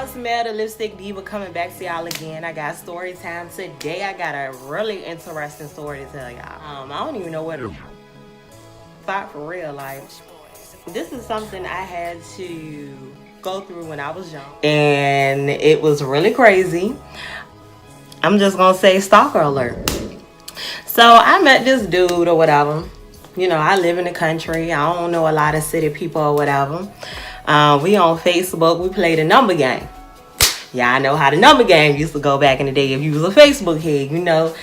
it's Mel, the Lipstick Diva, coming back to y'all again. I got story time today. I got a really interesting story to tell y'all. I don't even know what to thought for real. Like, this is something I had to go through when I was young, and it was really crazy. I'm just gonna say stalker alert. So I met this dude or whatever. You know, I live in the country. I don't know a lot of city people or whatever. We on Facebook. We play the number game. Yeah, I know how the number game used to go back in the day. If you was a Facebook head, you know,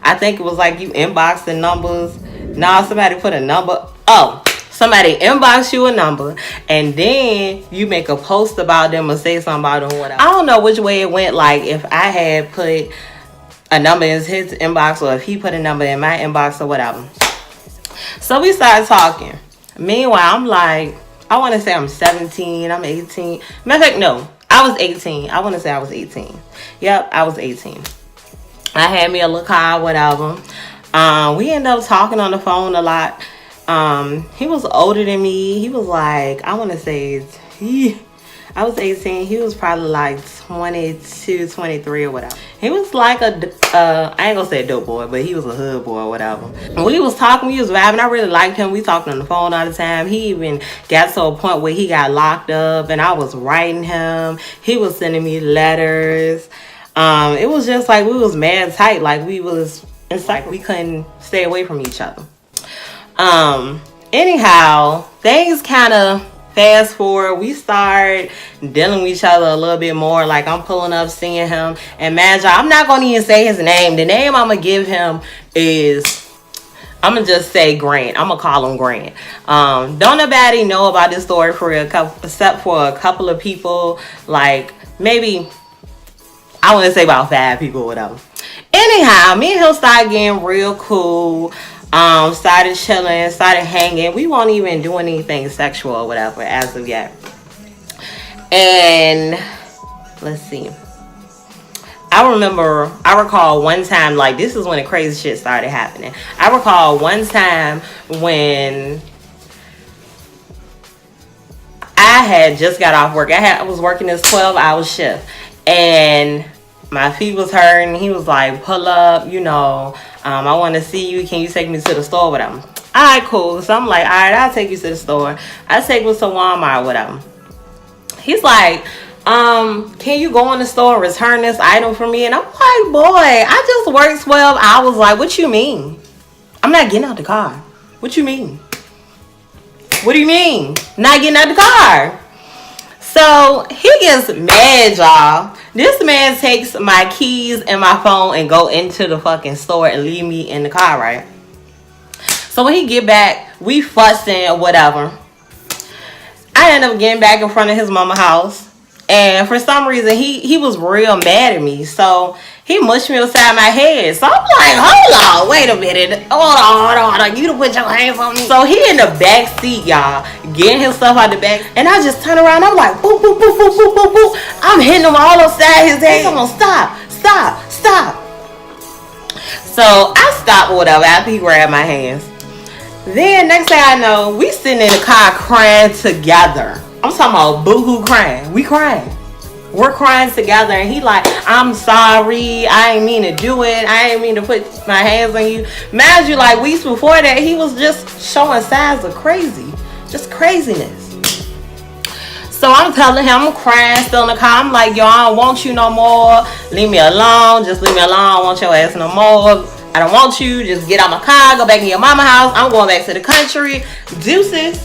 I think it was like you inboxing numbers. Nah, somebody put a number. Oh, somebody inbox you a number, and then you make a post about them or say something about them or whatever. I don't know which way it went. Like, if I had put a number in his inbox or if he put a number in my inbox or whatever. So we started talking. Meanwhile, I'm like, I want to say I'm 17, I'm 18. Matter of fact, no, I was 18. I want to say I was 18. Yep, I was 18. I had me a little car, whatever. We ended up talking on the phone a lot. He was older than me. He was like, I want to say, I was 18. He was probably like 22, 23 or whatever. He was like I ain't gonna say a dope boy, but he was a hood boy or whatever. We was talking, we was vibing. I really liked him. We talked on the phone all the time. He even got to a point where he got locked up, and I was writing him. He was sending me letters. It was just like we was mad tight. Like we was, it's like we couldn't stay away from each other. Anyhow, things kind of fast forward, we start dealing with each other a little bit more. Like, I'm pulling up, seeing him, and man, I'm not gonna even say his name. The name I'm gonna give him is, I'm gonna just say Grant. I'm gonna call him Grant. Don't nobody know about this story for except for a couple of people. Like, maybe, I want to say about 5 people or whatever. Anyhow, me and him started getting real cool. Started chilling, started hanging. We won't even do anything sexual or whatever as of yet. And let's see. I recall one time, like, this is when the crazy shit started happening. I recall one time when I had just got off work. I was working this 12-hour shift, and my feet was hurting. He was like, pull up, you know, I want to see you. Can you take me to the store with him? All right, cool. So I'm like, all right, I'll take you to the store. I take him to Walmart with him. He's like, can you go in the store and return this item for me? And I'm like, boy, I just worked 12 hours. Like, what you mean? I'm not getting out the car. What you mean? What do you mean? Not getting out the car? So he gets mad, y'all. This man takes my keys and my phone and go into the fucking store and leave me in the car, right? So when he get back, we fussing or whatever. I end up getting back in front of his mama house. And for some reason, he was real mad at me. So he mushed me upside my head. So I'm like, hold on, wait a minute. Hold on. You done put your hands on me. So he in the back seat, y'all, getting his stuff out the back. And I just turn around. I'm like, boop, boop, boop, boop, boop, boop, boop. I'm hitting him all upside his head. Come on, stop. So I stopped or whatever after he grabbed my hands. Then next thing I know, we sitting in the car crying together. I'm talking about boo-hoo crying. We crying. We're crying together, and he like, I'm sorry, I ain't mean to do it, I ain't mean to put my hands on you. Mind you, like weeks before that, he was just showing signs of just craziness. So I'm telling him, I'm crying, still in the car. I'm like, yo, I don't want you no more. Leave me alone. Just leave me alone. I don't want your ass no more. I don't want you. Just get out my car. Go back in your mama house. I'm going back to the country. Deuces.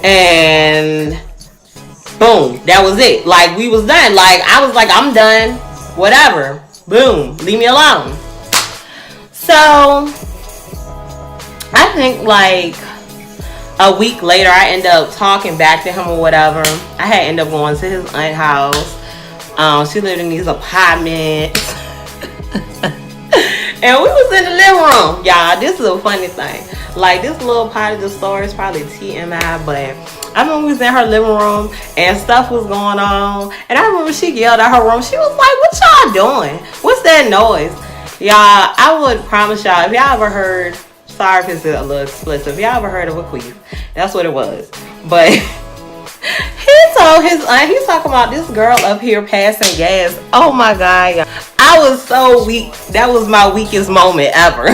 And boom, that was it. Like, we was done. Like, I was like, I'm done. Whatever. Boom. Leave me alone. So I think like a week later, I ended up talking back to him or whatever. I had ended up going to his aunt's house. She lived in these apartments. And we was in the living room. Y'all, this is a funny thing. Like, this little part of the story is probably TMI, but I remember we was in her living room and stuff was going on. And I remember she yelled at her room. She was like, what y'all doing? What's that noise? Y'all, I would promise y'all, if y'all ever heard, sorry if it's a little explicit, if y'all ever heard of a queef, that's what it was. But he told his aunt, he's talking about this girl up here passing gas. Oh my God. I was so weak. That was my weakest moment ever.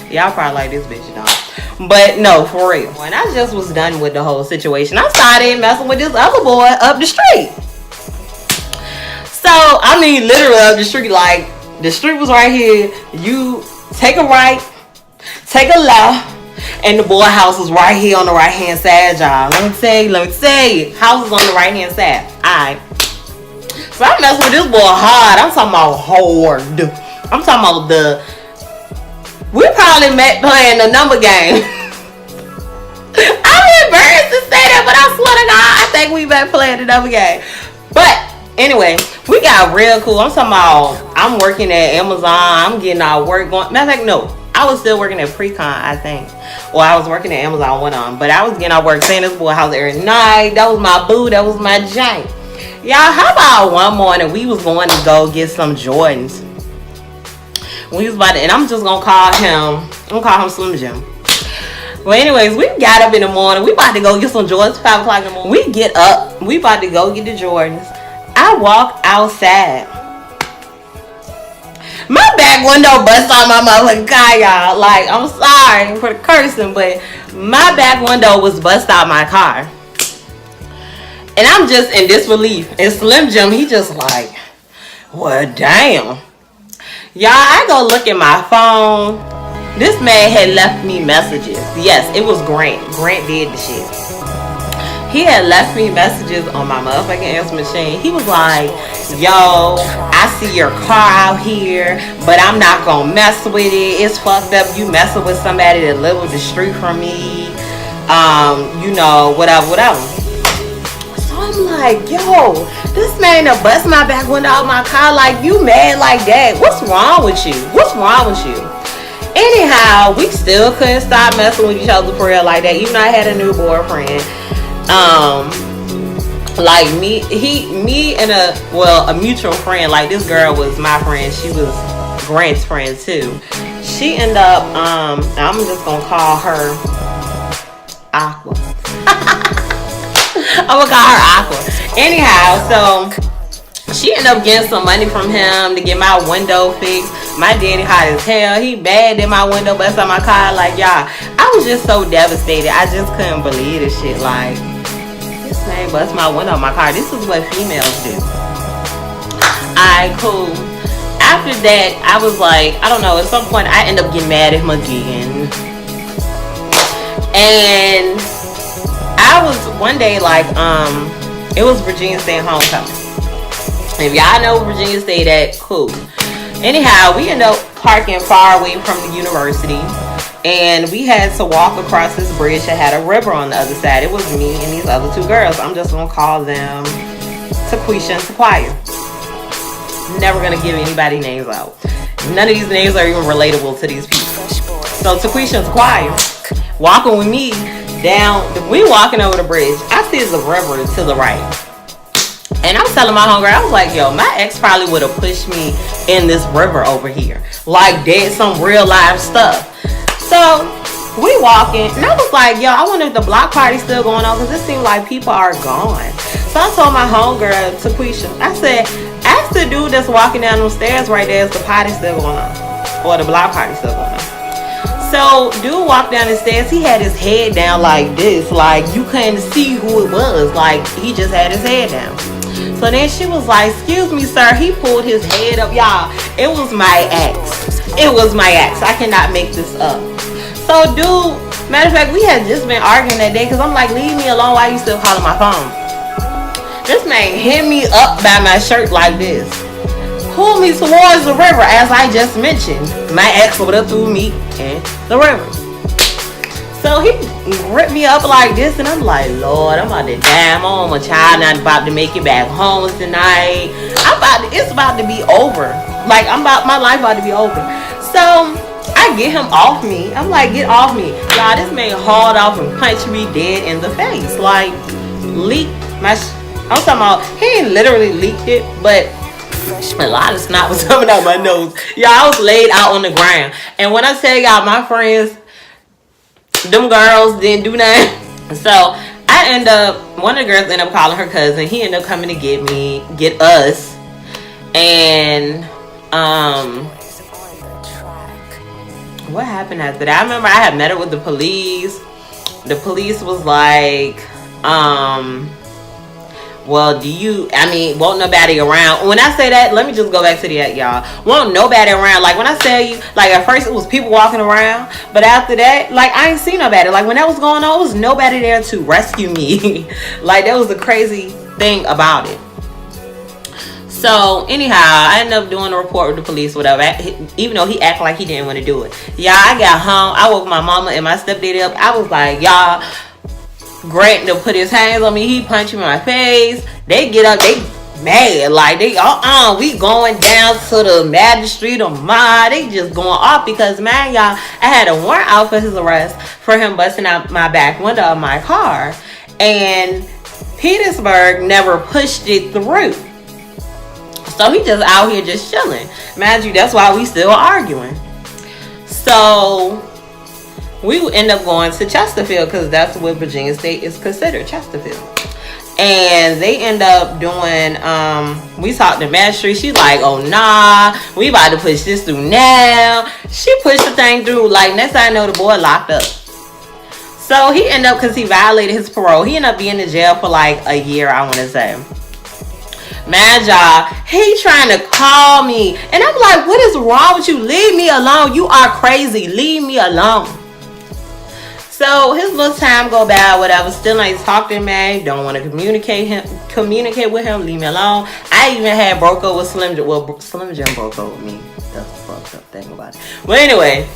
Y'all probably like this bitch, y'all. But no, for real. When I just was done with the whole situation, I started messing with this other boy up the street. So, I mean, literally up the street. Like, the street was right here. You take a right, take a left, and the boy house was right here on the right hand side, y'all. Let me tell you. House is on the right hand side. Alright. So I messed with this boy hard. I'm talking about hard. I'm talking about we probably met playing the number game. I'm embarrassed to say that, but I swear to God, I think we met playing the number game. But anyway, we got real cool. I'm talking about I'm working at Amazon. I'm getting our work going. Matter of fact, no. I was still working at Precon, I think. Well, I was working at Amazon one on, but I was getting our work, saying this boy house every night. That was my boo. That was my jank. Y'all, how about one morning we was going to go get some Jordans. We was about to, and I'm just gonna call him Slim Jim. Well, anyways, we got up in the morning. We about to go get some Jordans. 5 o'clock in the morning. We get up. We about to go get the Jordans. I walk outside. My back window bust on my motherfucking car, y'all. Like, I'm sorry for the cursing, but my back window was bust out my car. And I'm just in disbelief. And Slim Jim, he just like, well, damn. Y'all, I go look at my phone. This man had left me messages. Yes, it was Grant. Grant did the shit. He had left me messages on my motherfucking answer machine. He was like, yo, I see your car out here, but I'm not gonna mess with it. It's fucked up. You messing with somebody that live with the street from me. You know, whatever. So I'm like, yo, this man done bust my back window out my car. Like, you mad like that? What's wrong with you? Anyhow, we still couldn't stop messing with each other for real like that. Even though I had a new boyfriend. Like me and a mutual friend, like this girl was my friend, she was Grant's friend too. She ended up, I'm just gonna call her Aqua. I'm gonna call her Aqua. Anyhow, so she ended up getting some money from him to get my window fixed. My daddy hot as hell. He bad in my window, bust on my car. Like, y'all, I was just so devastated. I just couldn't believe this shit. Like, this man bust my window on my car. This is what females do. Alright, cool. After that, I was like, I don't know, at some point I end up getting mad at him again. And I was one day like, it was Virginia State homecoming. If y'all know Virginia State at, cool. Anyhow, we ended up parking far away from the university, and we had to walk across this bridge that had a river on the other side. It was me and these other 2 girls. I'm just gonna call them Taquisha and Taquia. Never gonna give anybody names out. None of these names are even relatable to these people. So Taquisha and Taquia walking with me down. We walking over the bridge. I see the river to the right. And I'm telling my homegirl, I was like, yo, my ex probably would have pushed me in this river over here. Like, did some real life stuff. So, we walking. And I was like, yo, I wonder if the block party's still going on. Because it seemed like people are gone. So, I told my homegirl, Taquisha, I said, ask the dude that's walking down those stairs right there, is the party still going on? Or the block party still going on? So, dude walked down the stairs. He had his head down like this. Like, you couldn't see who it was. Like, he just had his head down. So then she was like, excuse me, sir. He pulled his head up. Y'all, it was my ex. It was my ex. I cannot make this up. So, dude, matter of fact, we had just been arguing that day because I'm like, leave me alone. Why you still calling my phone? This man hit me up by my shirt like this. Pulled me towards the river, as I just mentioned. My ex would have threw me in the river. So he ripped me up like this, and I'm like, Lord, I'm about to die. I'm on my child, not about to make it back home tonight. It's about to be over. Like, my life about to be over. So I get him off me. I'm like, get off me. Y'all, this man hauled off and punched me dead in the face. Like, leaked my, I'm talking about, he ain't literally leaked it, but a lot of snot was coming out my nose. Y'all, I was laid out on the ground. And when I tell y'all, my friends, them girls didn't do nothing. So I one of the girls ended up calling her cousin. He ended up coming to get us. And, what happened after that? I remember I had met her with the police. The police was like, well, won't nobody around. When I say that, let me just go back to that, y'all. Won't nobody around. Like, when I tell you, like, at first it was people walking around, but after that, like, I ain't seen nobody. Like, when that was going on, it was nobody there to rescue me. Like, that was the crazy thing about it. So, anyhow, I ended up doing a report with the police, whatever, even though he acted like he didn't want to do it. Y'all, I got home. I woke my mama and my stepdaddy up. I was like, y'all, Grant to put his hands on me. He punched me in my face. They get up. They mad. Like, they, we going down to the magistrate or ma. They just going off because, man, y'all, I had a warrant out for his arrest for him busting out my back window of my car. And Petersburg never pushed it through. So he just out here just chilling. Mind you, that's why we still arguing. So we end up going to Chesterfield because that's what Virginia State is considered, Chesterfield. And they end up doing, we talked to magistrate. She's like, oh nah, we about to push this through now. She pushed the thing through. Like, next thing I know, the boy locked up. So he ended up, because he violated his parole, he ended up being in jail for like a year, I want to say. Man, y'all, he trying to call me. And I'm like, what is wrong with you? Leave me alone. You are crazy. Leave me alone. So his little time go by, whatever. Still ain't talking, man. Don't want to communicate with him. Leave me alone. I even had broke up with Slim Jim. Well, Slim Jim broke up with me. That's the fucked up thing about it. But anyway,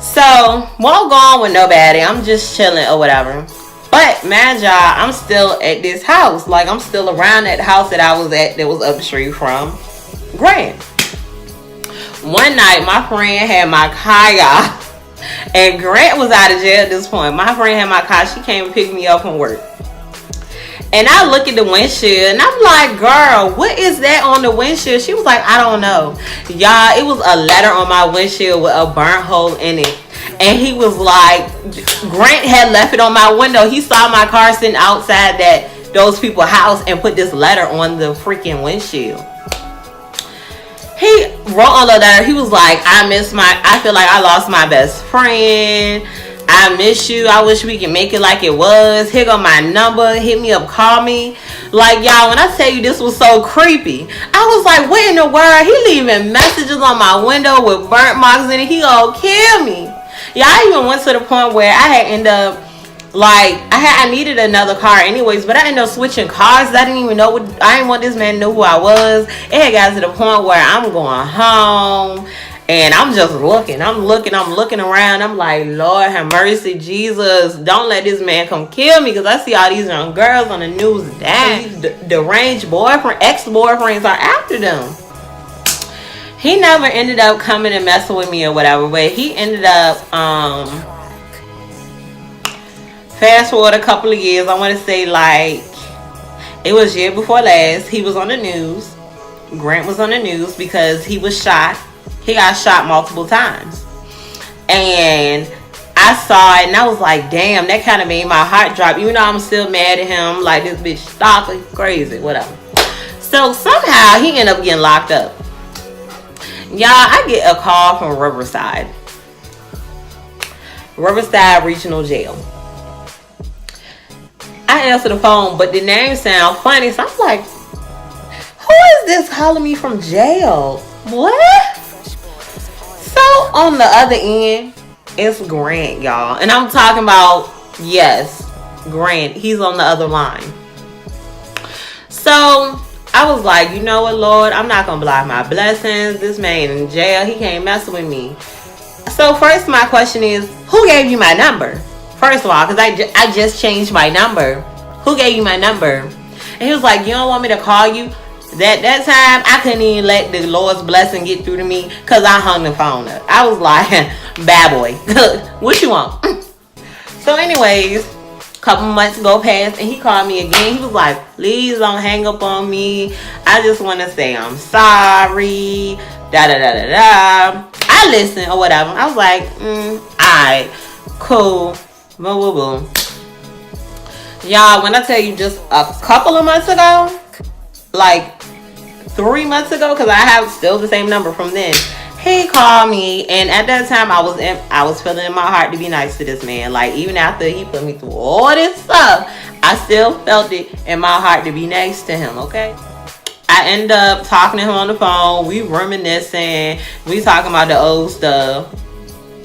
so won't go on with nobody. I'm just chilling or whatever. But, man, y'all, I'm still at this house. Like, I'm still around that house that I was at that was up the street from Grant. One night, my friend had my car, y'all. And Grant was out of jail at this point. My friend had my car. She came and picked me up from work. And I look at the windshield, and I'm like, girl, what is that on the windshield? She was like, I don't know. Y'all, it was a letter on my windshield with a burnt hole in it. And he was like, Grant had left it on my window. He saw my car sitting outside those people's house and put this letter on the freaking windshield. He wrote on the letter, he was like, I feel like I lost my best friend. I miss you. I wish we can make it like it was. Here go my number. Hit me up. Call me. Like, y'all, when I tell you this was so creepy, I was like, what in the world? He leaving messages on my window with burnt marks in it. He gonna kill me. Yeah, I even went to the point where I had ended up, like, I needed another car anyways, but I ended up switching cars. I didn't even know I didn't want this man to know who I was. It had got to the point where I'm going home and I'm just looking. I'm looking around. I'm like, Lord have mercy, Jesus. Don't let this man come kill me, because I see all these young girls on the news. Damn, these deranged ex-boyfriends are after them. He never ended up coming and messing with me or whatever, but he ended up, fast forward a couple of years, I want to say like, it was year before last, he was on the news. Grant was on the news because he was shot. He got shot multiple times. And I saw it and I was like, damn, that kind of made my heart drop. Even though I'm still mad at him, like, this bitch Stalker, crazy, whatever. So somehow he ended up getting locked up. Y'all, I get a call from Riverside Regional Jail. I answer the phone, but the name sounds funny, so I'm like, who is this calling me from jail? What? So on the other end, it's Grant, y'all. And I'm talking about, yes, Grant. He's on the other line. So I was like, you know what, Lord? I'm not going to block my blessings. This man in jail, he can't mess with me. So first, my question is, who gave you my number? First of all, because I just changed my number. Who gave you my number? And he was like, you don't want me to call you? That time, I couldn't even let the Lord's blessing get through to me because I hung the phone up. I was like, bad boy. What you want? So anyways, a couple months go past and he called me again. He was like, please don't hang up on me. I just want to say I'm sorry. Da-da-da-da-da. I listened or whatever. I was like, alright, cool. Boom, boom, boom. Y'all, when I tell you just a couple of months ago, like 3 months ago, because I have still the same number from then, he called me, and at that time I was feeling in my heart to be nice to this man. Like, even after he put me through all this stuff, I still felt it in my heart to be nice to him, okay? I end up talking to him on the phone. We reminiscing. We talking about the old stuff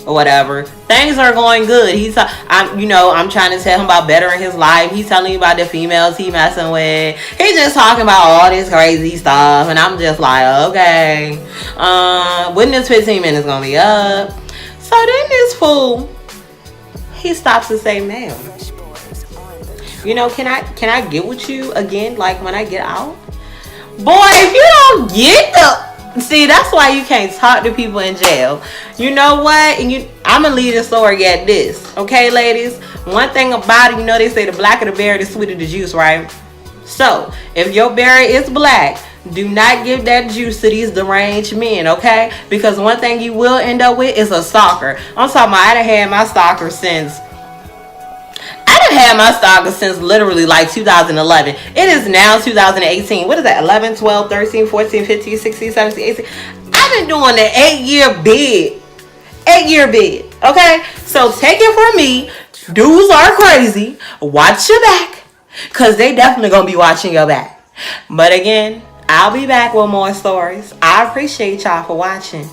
or whatever. Things are going good. I'm trying to tell him about bettering his life. He's telling me about the females he messing with. He's just talking about all this crazy stuff, and I'm just like, okay, when this 15 minutes gonna be up? So then this fool, he stops to say, ma'am, can I get with you again, like when I get out? Boy, if you don't get the... See, that's why you can't talk to people in jail. You know what? I'm going to leave the story at this. Okay, ladies? One thing about it, they say the blacker the berry, the sweeter the juice, right? So, if your berry is black, do not give that juice to these deranged men, okay? Because one thing you will end up with is a stalker. I'm talking about, I done had my stalker since... had my stalker since literally like 2011. It is now 2018. What is that? 11, 12, 13, 14, 15, 16, 17, 18. I've been doing the 8-year bid. 8-year bid. Okay? So take it from me. Dudes are crazy. Watch your back. Because they definitely going to be watching your back. But again, I'll be back with more stories. I appreciate y'all for watching.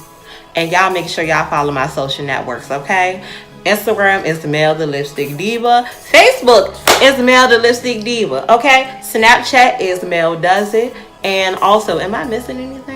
And y'all make sure y'all follow my social networks, okay? Instagram is Mel the Lipstick Diva. Facebook is Mel the Lipstick Diva. Okay? Snapchat is Mel Does It. And also, am I missing anything?